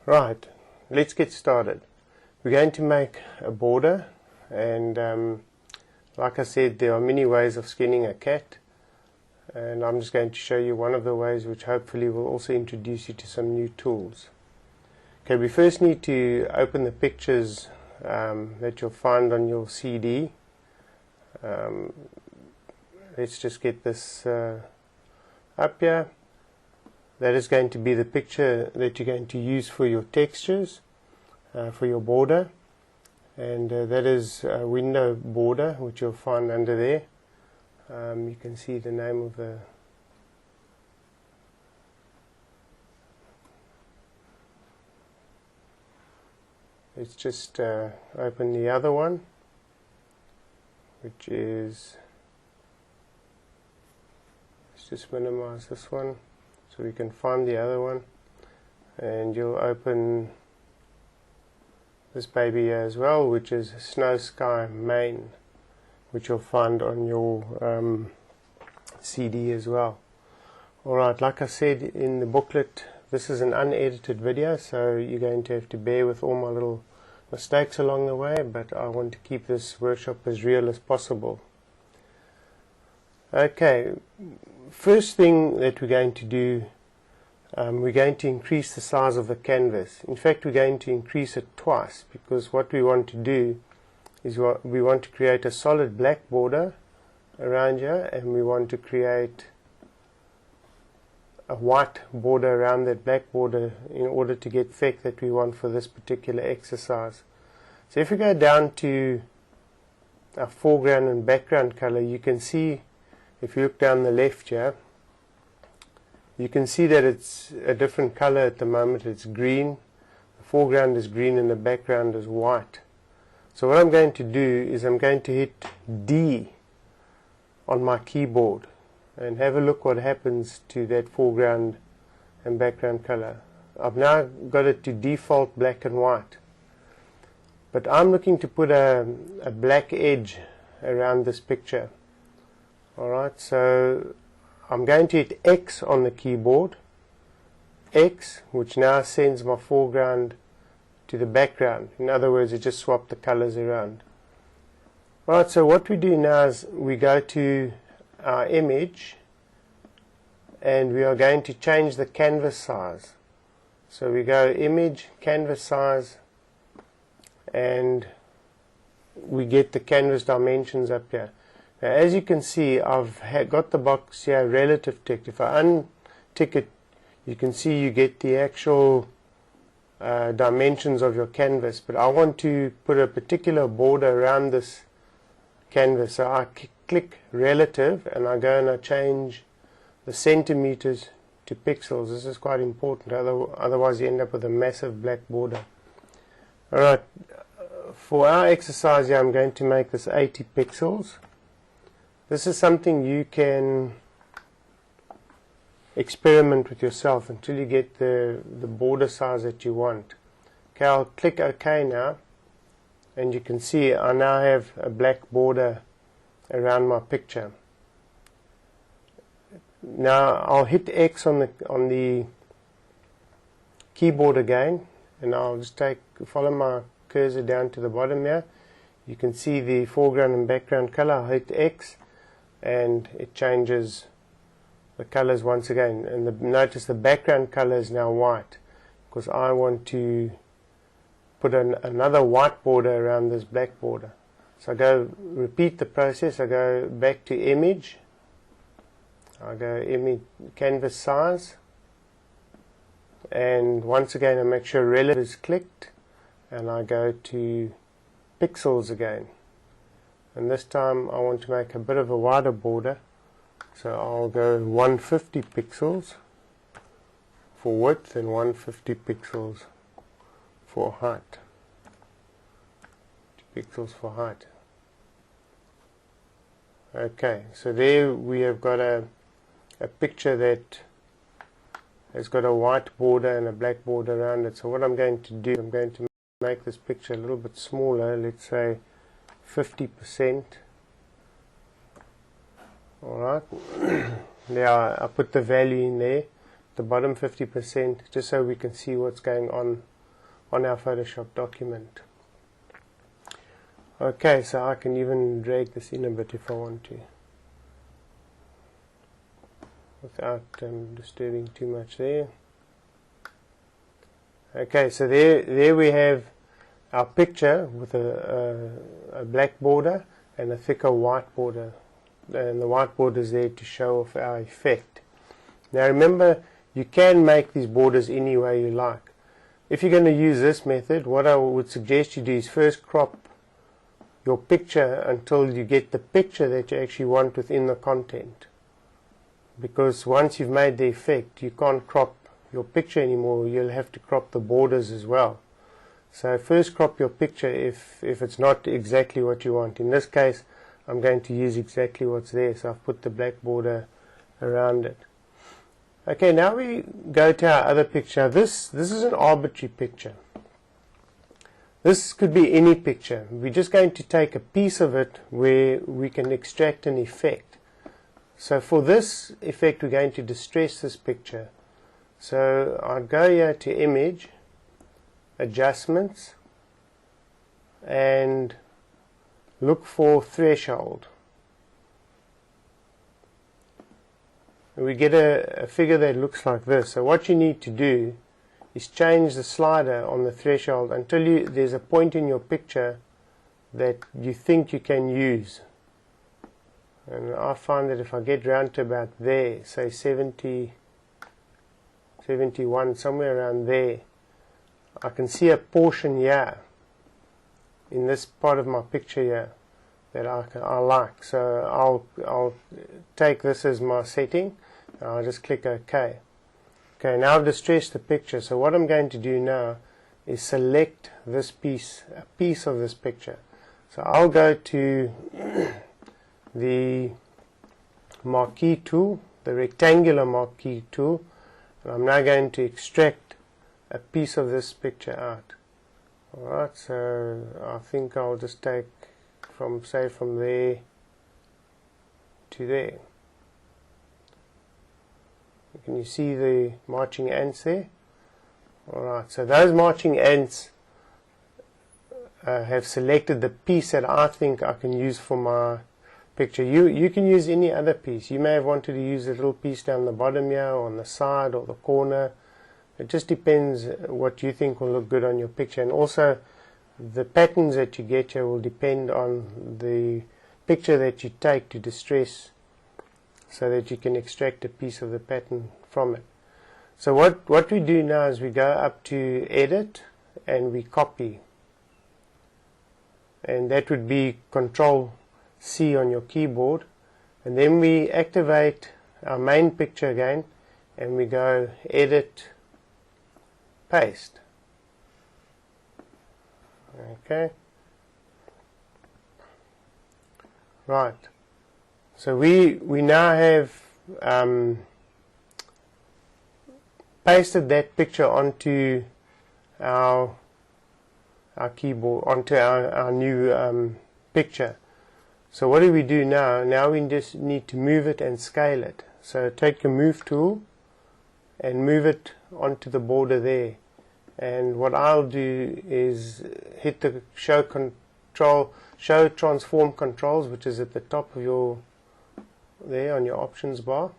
Right, let's get started. We're going to make a border, and like I said, there are many ways of skinning a cat, and I'm just going to show you one of the ways, which hopefully will also introduce you to some new tools. Okay, we first need to open the pictures that you'll find on your CD. Let's just get this up here. That is going to be the picture that you're going to use for your textures, for your border, and that is a window border, which you'll find under there. You can see the name of the let's just open the other one, which is, let's just minimize this one so we can find the other one, and you'll open this baby here as well, which is Snow Sky Main, which you'll find on your CD as well. Alright, like I said in the booklet, this is an unedited video, so you're going to have to bear with all my little mistakes along the way, but I want to keep this workshop as real as possible. Okay, first thing that we're going to do, we're going to increase the size of the canvas. In fact, we're going to increase it twice, because what we want to do is we want to create a solid black border around here, and we want to create a white border around that black border in order to get effect that we want for this particular exercise. So if we go down to our foreground and background color, you can see, if you look down the left here, you can see that it's a different color at the moment. It's green, the foreground is green and the background is white. So what I'm going to do is I'm going to hit D on my keyboard and have a look what happens to that foreground and background color. I've now got it to default black and white, but I'm looking to put a black edge around this picture. Alright, so I'm going to hit X on the keyboard, X, which now sends my foreground to the background. In other words, it just swapped the colors around. Alright, so what we do now is we go to our image and we are going to change the canvas size. So we go image, canvas size, and we get the canvas dimensions up here. Now, as you can see, I've got the box here relative ticked. If I untick it, you can see you get the actual dimensions of your canvas, but I want to put a particular border around this canvas. So I click relative and I go and I change the centimeters to pixels. This is quite important, otherwise you end up with a massive black border. Alright, for our exercise here, I'm going to make this 80 pixels. This is something you can experiment with yourself until you get the border size that you want. Okay, I'll click OK now, and you can see I now have a black border around my picture. Now I'll hit X on the keyboard again, and I'll just follow my cursor down to the bottom here. You can see the foreground and background color. I'll hit X and it changes the colors once again, and notice the background color is now white, because I want to put another white border around this black border. So I go repeat the process. I go back to image, I go image, canvas size, and once again I make sure relative is clicked, and I go to pixels again, and this time I want to make a bit of a wider border, so I'll go 150 pixels for width and 150 pixels for height. 2 pixels for height. Okay, so there we have got a picture that has got a white border and a black border around it. So what I'm going to do, I'm going to make this picture a little bit smaller, let's say 50%. Alright, there I put the value in there, the bottom 50%, just so we can see what's going on on our Photoshop document. Okay, so I can even drag this in a bit if I want to, without disturbing too much there. Okay, so there we have our picture with a black border and a thicker white border, and the white border is there to show off our effect. Now remember, you can make these borders any way you like. If you're going to use this method, what I would suggest you do is first crop your picture until you get the picture that you actually want within the content. Because once you've made the effect, you can't crop your picture anymore, you'll have to crop the borders as well. So first crop your picture if it's not exactly what you want. In this case, I'm going to use exactly what's there, so I've put the black border around it. Okay, now we go to our other picture. This is an arbitrary picture. This could be any picture. We're just going to take a piece of it where we can extract an effect. So for this effect, we're going to distress this picture. So I'll go here to Image, Adjustments, and look for Threshold. We get a figure that looks like this. So what you need to do is change the slider on the threshold until there's a point in your picture that you think you can use. And I find that if I get round to about there, say 70, 71, somewhere around there, I can see a portion here in this part of my picture here that I like. So I'll take this as my setting. I'll just click OK. Okay, now I've distressed the picture. So what I'm going to do now is select this piece, a piece of this picture. So I'll go to the marquee tool, the rectangular marquee tool, and I'm now going to extract a piece of this picture out. Alright, so I think I'll just take from there to there. Can you see the marching ants there? Alright, so those marching ants have selected the piece that I think I can use for my picture. You can use any other piece. You may have wanted to use a little piece down the bottom here, or on the side, or the corner. It just depends what you think will look good on your picture. And also, the patterns that you get here will depend on the picture that you take to distress, so that you can extract a piece of the pattern from it. So what we do now is we go up to Edit and we copy, and that would be Control C on your keyboard, and then we activate our main picture again and we go Edit, Paste. Okay, right. So we now have pasted that picture onto our keyboard, onto our new picture. So what do we do now? Now we just need to move it and scale it. So take your Move tool and move it onto the border there. And what I'll do is hit the Show Transform Controls, which is at the top of your there on your options bar.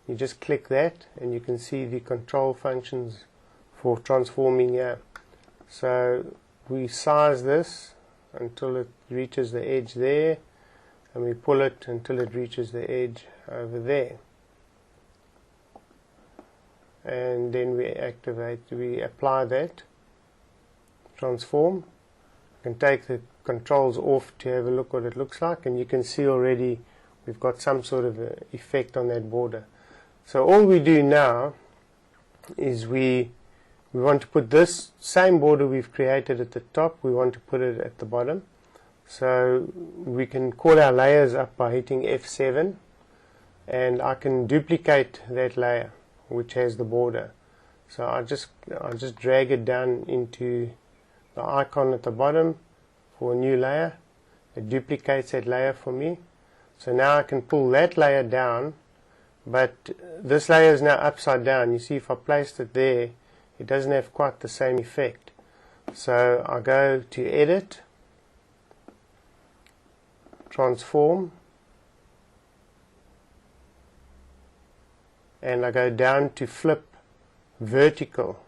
You just click that and you can see the control functions for transforming here. So we size this until it reaches the edge there, and we pull it until it reaches the edge over there, and then we apply that transform. You can take the controls off to have a look what it looks like, and you can see already we've got some sort of effect on that border. So all we do now is we want to put this same border we've created at the top, we want to put it at the bottom. So we can call our layers up by hitting F7, and I can duplicate that layer which has the border. So I'll just drag it down into the icon at the bottom for a new layer. It duplicates that layer for me. So now I can pull that layer down, but this layer is now upside down. You see, if I placed it there, it doesn't have quite the same effect. So I go to Edit, Transform, and I go down to Flip Vertical.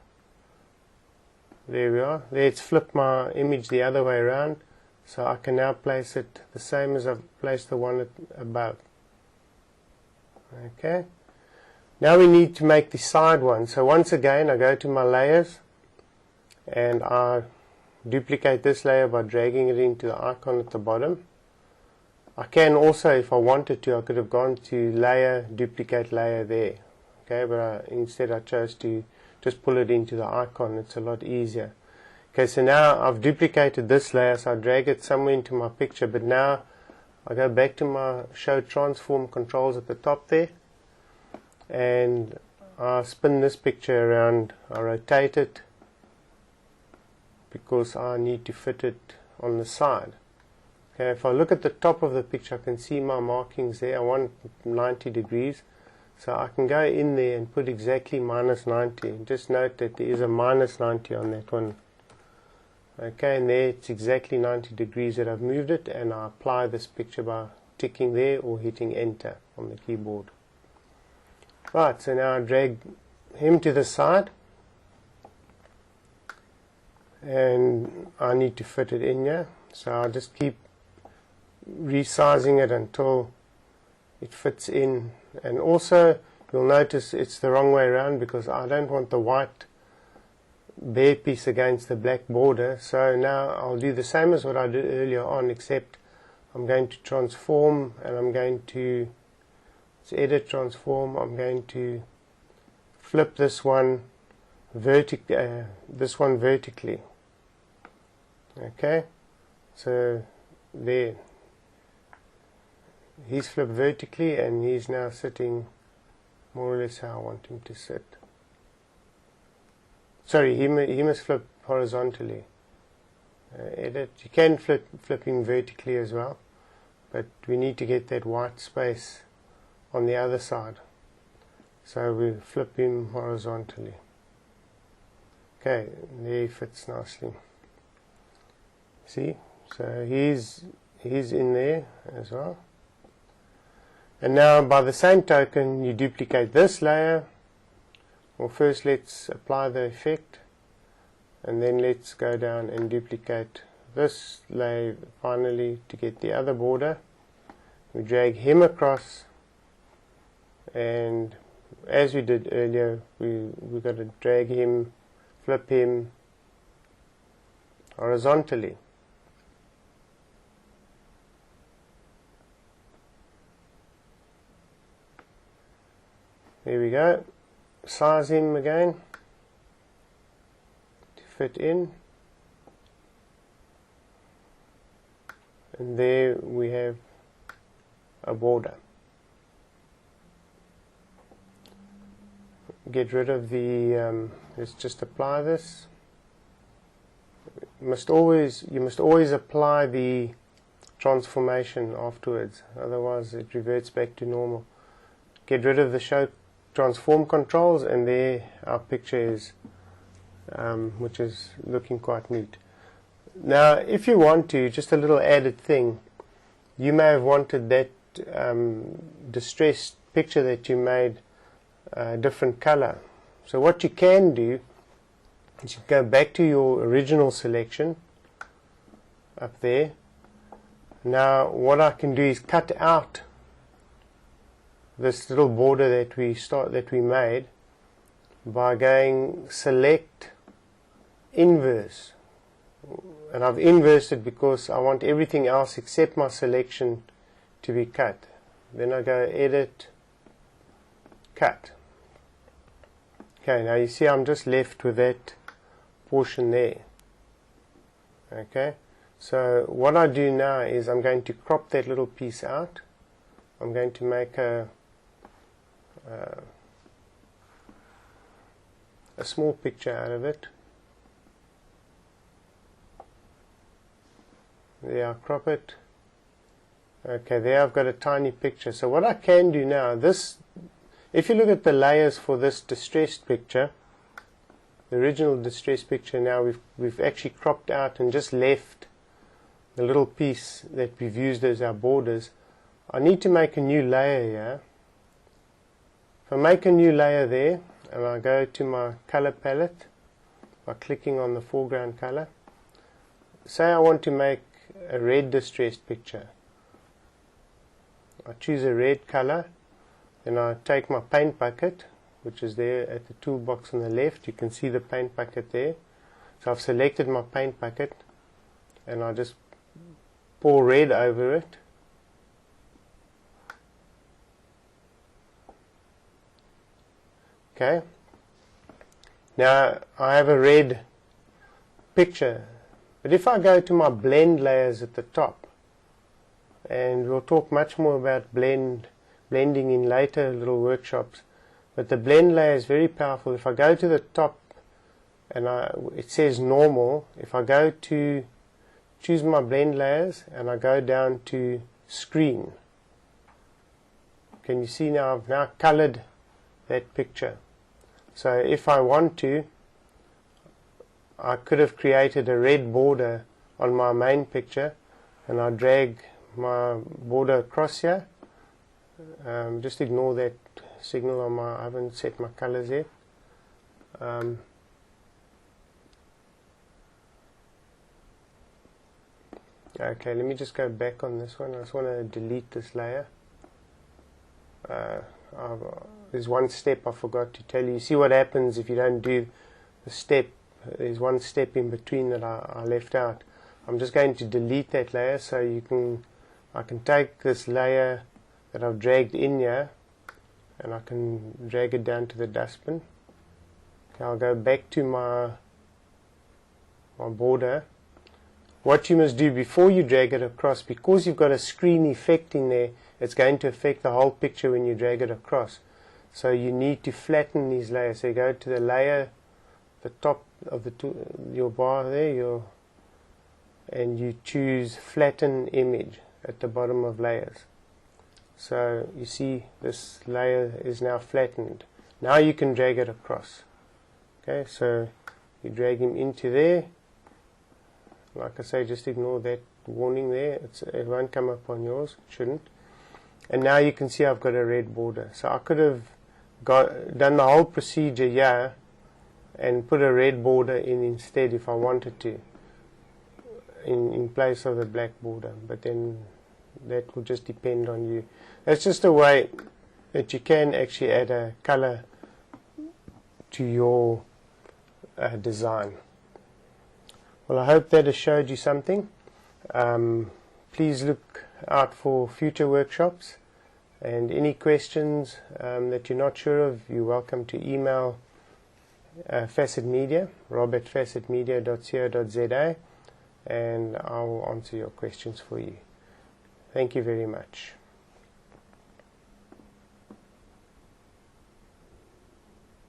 There we are. There it's flipped my image the other way around, so I can now place it the same as I've placed the one above. Okay. Now we need to make the side one. So once again I go to my layers and I duplicate this layer by dragging it into the icon at the bottom. I can also, if I wanted to, I could have gone to layer, duplicate layer there. Okay, but instead I chose to just pull it into the icon. It's a lot easier. Okay, so now I've duplicated this layer, so I drag it somewhere into my picture, but now I go back to my show transform controls at the top there, and I spin this picture around. I rotate it because I need to fit it on the side. Okay, if I look at the top of the picture, I can see my markings there. I want 90 degrees, so I can go in there and put exactly minus 90. Just note that there is a minus 90 on that one. Okay, and there it's exactly 90 degrees that I've moved it, and I apply this picture by ticking there or hitting enter on the keyboard. Right, so now I drag him to the side, and I need to fit it in here, so I'll just keep resizing it until it fits in. And also you'll notice it's the wrong way around because I don't want the white bare piece against the black border. So now I'll do the same as what I did earlier on, except I'm going to transform, and I'm going to edit, transform. I'm going to flip this one vertically. Okay, so there, he's flipped vertically, and he's now sitting more or less how I want him to sit. Sorry, he must flip horizontally. Edit. You can flip him vertically as well, but we need to get that white space on the other side. So we flip him horizontally. Okay, there he fits nicely. See? So he's in there as well. And now by the same token you duplicate this layer. Well, first let's apply the effect, and then let's go down and duplicate this layer finally to get the other border. We drag him across, and as we did earlier, we've got to drag him, flip him horizontally. There we go. Size him again to fit in, and there we have a border. Get rid of the let's just apply this. You must always apply the transformation afterwards, otherwise it reverts back to normal. Get rid of the show transform controls, and there our picture is, which is looking quite neat. Now if you want to, just a little added thing, you may have wanted that distressed picture that you made a different color. So what you can do is you go back to your original selection up there. Now what I can do is cut out this little border that we made by going select inverse, and I've inversed it because I want everything else except my selection to be cut. Then I go edit, cut. Okay, now you see I'm just left with that portion there. Okay, so what I do now is I'm going to crop that little piece out. I'm going to make a small picture out of it. There, I crop it. Okay, there I've got a tiny picture. So what I can do now, if you look at the layers for this distressed picture, the original distress picture. Now we've actually cropped out and just left the little piece that we've used as our borders. I need to make a new layer here. If I make a new layer there, and I go to my color palette by clicking on the foreground color, say I want to make a red distressed picture. I choose a red color, then I take my paint bucket, which is there at the toolbox on the left. You can see the paint bucket there. So I've selected my paint bucket, and I just pour red over it. Okay. Now I have a red picture, but if I go to my blend layers at the top, and we'll talk much more about blending in later little workshops, but the blend layer is very powerful. If I go to the top and it says normal, if I go to choose my blend layers and I go down to screen, can you see now I've now colored that picture. So if I want to, I could have created a red border on my main picture, and I drag my border across here. Just ignore that signal on I haven't set my colors yet. Okay, let me just go back on this one. I just want to delete this layer. There's one step I forgot to tell you. You see what happens if you don't do the step. There's one step in between that I left out. I'm just going to delete that layer, so I can take this layer that I've dragged in here, and I can drag it down to the dustbin. Okay, I'll go back to my border. What you must do before you drag it across, because you've got a screen effect in there, it's going to affect the whole picture when you drag it across. So you need to flatten these layers. So you go to the layer, the top of your bar there, and you choose flatten image at the bottom of layers. So you see this layer is now flattened. Now you can drag it across. Okay, so you drag him into there. Like I say, just ignore that warning there. It won't come up on yours. It shouldn't. And now you can see I've got a red border. So I could have done the whole procedure here and put a red border in instead if I wanted to, in place of the black border. But then that will just depend on you. That's just a way that you can actually add a color to your design. Well, I hope that has showed you something. Please look out for future workshops, and any questions that you're not sure of, you're welcome to email Facet Media, rob@facetmedia.co.za, and I'll answer your questions for you. Thank you very much.